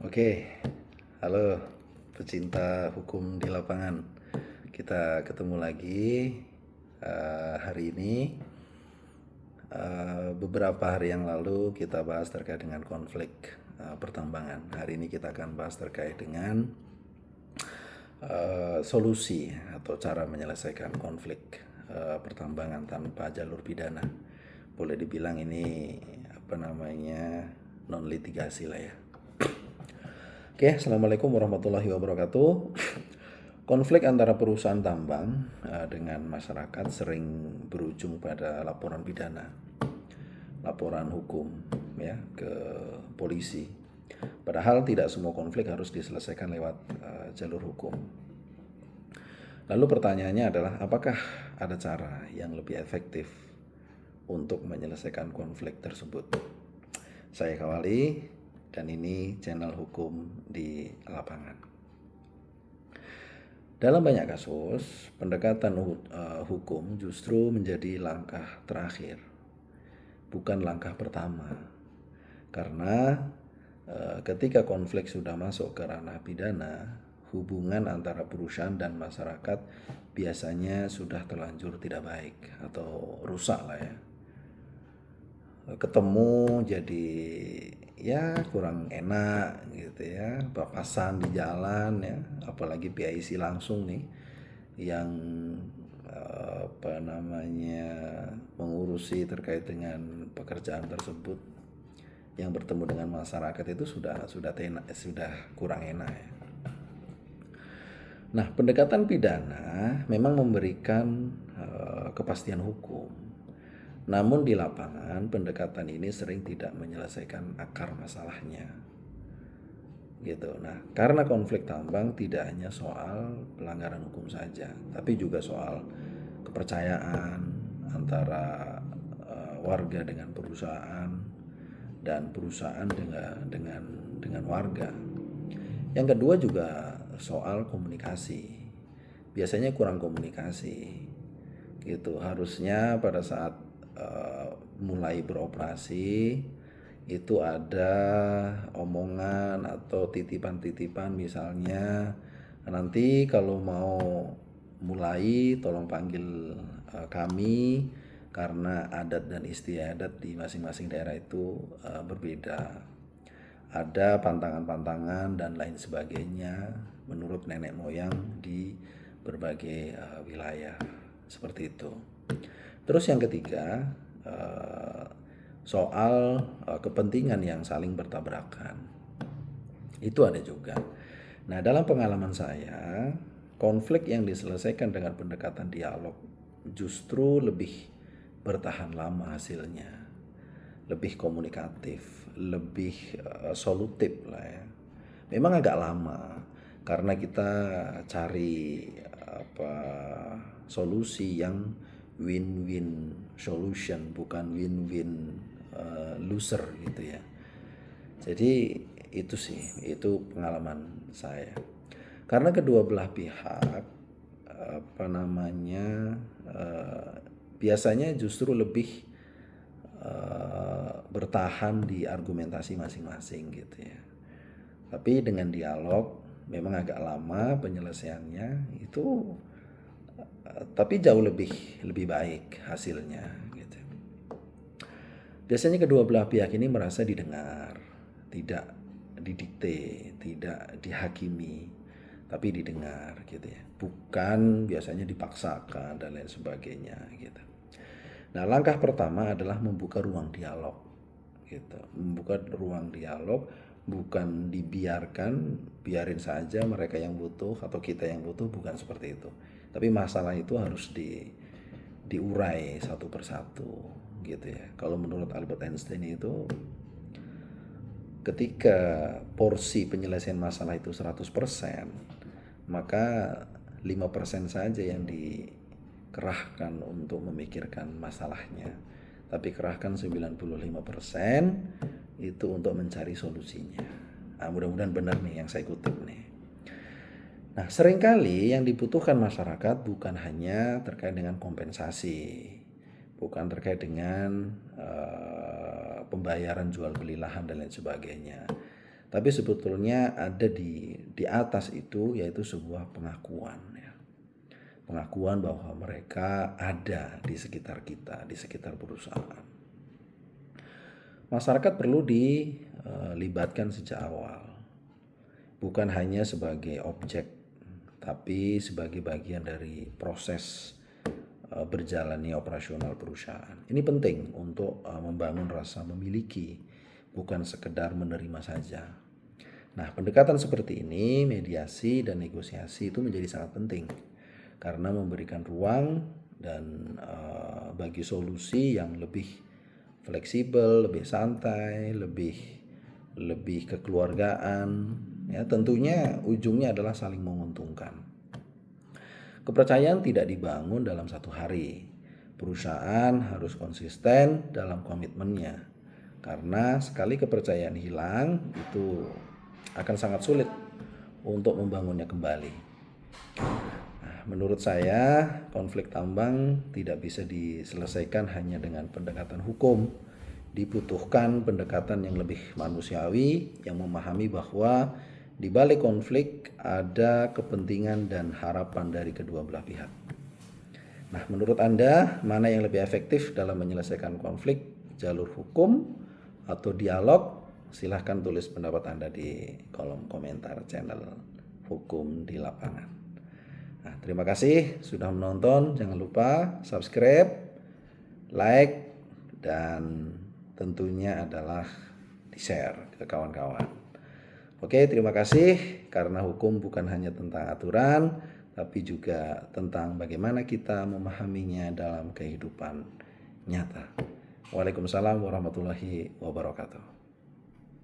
Oke, halo pecinta hukum di lapangan. Kita ketemu lagi hari ini. Beberapa hari yang lalu kita bahas terkait dengan konflik pertambangan. Hari ini kita akan bahas terkait dengan solusi atau cara menyelesaikan konflik pertambangan tanpa jalur pidana. Boleh dibilang ini non litigasi lah ya. Oke, assalamualaikum warahmatullahi wabarakatuh. Konflik antara perusahaan tambang dengan masyarakat sering berujung pada laporan pidana, laporan hukum ya ke polisi. Padahal tidak semua konflik harus diselesaikan lewat jalur hukum. Lalu pertanyaannya adalah apakah ada cara yang lebih efektif untuk menyelesaikan konflik tersebut? Saya Kawali dan ini channel hukum di lapangan. Dalam banyak kasus, pendekatan hukum justru menjadi langkah terakhir, bukan langkah pertama. Karena ketika konflik sudah masuk ke ranah pidana, hubungan antara perusahaan dan masyarakat biasanya sudah terlanjur tidak baik atau rusak lah ya. Ketemu jadi ya kurang enak gitu ya, papasan di jalan ya, apalagi PIC langsung nih yang mengurusi terkait dengan pekerjaan tersebut, yang bertemu dengan masyarakat itu sudah kurang enak ya. Nah, pendekatan pidana memang memberikan kepastian hukum. Namun di lapangan pendekatan ini sering tidak menyelesaikan akar masalahnya. Gitu. Nah, karena konflik tambang tidak hanya soal pelanggaran hukum saja, tapi juga soal kepercayaan antara warga dengan perusahaan dan perusahaan dengan warga. Yang kedua juga soal komunikasi. Biasanya kurang komunikasi. Gitu. Harusnya pada saat mulai beroperasi itu ada omongan atau titipan-titipan, misalnya nanti kalau mau mulai tolong panggil kami karena adat dan istiadat di masing-masing daerah itu berbeda. Ada pantangan-pantangan dan lain sebagainya menurut nenek moyang di berbagai wilayah seperti itu. Terus yang ketiga, soal kepentingan yang saling bertabrakan. Itu ada juga. Nah, dalam pengalaman saya, konflik yang diselesaikan dengan pendekatan dialog justru lebih bertahan lama hasilnya. Lebih komunikatif, lebih solutif lah ya. Memang agak lama karena kita cari solusi yang win-win solution, bukan win-win loser gitu ya. Jadi itu pengalaman saya. Karena kedua belah pihak biasanya justru lebih bertahan di argumentasi masing-masing gitu ya. Tapi dengan dialog memang agak lama penyelesaiannya itu, tapi jauh lebih baik hasilnya gitu. Biasanya kedua belah pihak ini merasa didengar, tidak didikte, tidak dihakimi, tapi didengar gitu ya. Bukan biasanya dipaksakan dan lain sebagainya gitu. Nah, langkah pertama adalah membuka ruang dialog gitu. Membuka ruang dialog, bukan biarin saja mereka yang butuh atau kita yang butuh, bukan seperti itu. Tapi masalah itu harus diurai satu persatu gitu ya. Kalau menurut Albert Einstein itu, ketika porsi penyelesaian masalah itu 100%, maka 5% saja yang dikerahkan untuk memikirkan masalahnya. Tapi kerahkan 95% itu untuk mencari solusinya. Nah, mudah-mudahan benar nih yang saya kutip nih. Nah, seringkali yang dibutuhkan masyarakat bukan hanya terkait dengan kompensasi, bukan terkait dengan pembayaran jual beli lahan dan lain sebagainya, Tapi sebetulnya ada di atas itu, yaitu sebuah pengakuan ya. Pengakuan bahwa mereka ada di sekitar kita, di sekitar perusahaan. Masyarakat perlu dilibatkan sejak awal. Bukan hanya sebagai objek, tapi sebagai bagian dari proses berjalannya operasional perusahaan. Ini penting untuk membangun rasa memiliki, bukan sekedar menerima saja. Nah, pendekatan seperti ini, mediasi dan negosiasi itu menjadi sangat penting karena memberikan ruang dan bagi solusi yang lebih fleksibel, lebih santai, lebih kekeluargaan. Ya, tentunya ujungnya adalah saling menguntungkan. Kepercayaan tidak dibangun dalam satu hari. Perusahaan harus konsisten dalam komitmennya. Karena sekali kepercayaan hilang, itu akan sangat sulit untuk membangunnya kembali. Nah, menurut saya, konflik tambang tidak bisa diselesaikan hanya dengan pendekatan hukum. Dibutuhkan pendekatan yang lebih manusiawi, yang memahami bahwa di balik konflik ada kepentingan dan harapan dari kedua belah pihak. Nah, menurut Anda, mana yang lebih efektif dalam menyelesaikan konflik, jalur hukum atau dialog? Silahkan tulis pendapat Anda di kolom komentar channel Hukum di Lapangan. Nah, terima kasih sudah menonton. Jangan lupa subscribe, like, dan tentunya adalah di-share ke kawan-kawan. Oke, terima kasih. Karena hukum bukan hanya tentang aturan, tapi juga tentang bagaimana kita memahaminya dalam kehidupan nyata. Waalaikumsalam warahmatullahi wabarakatuh.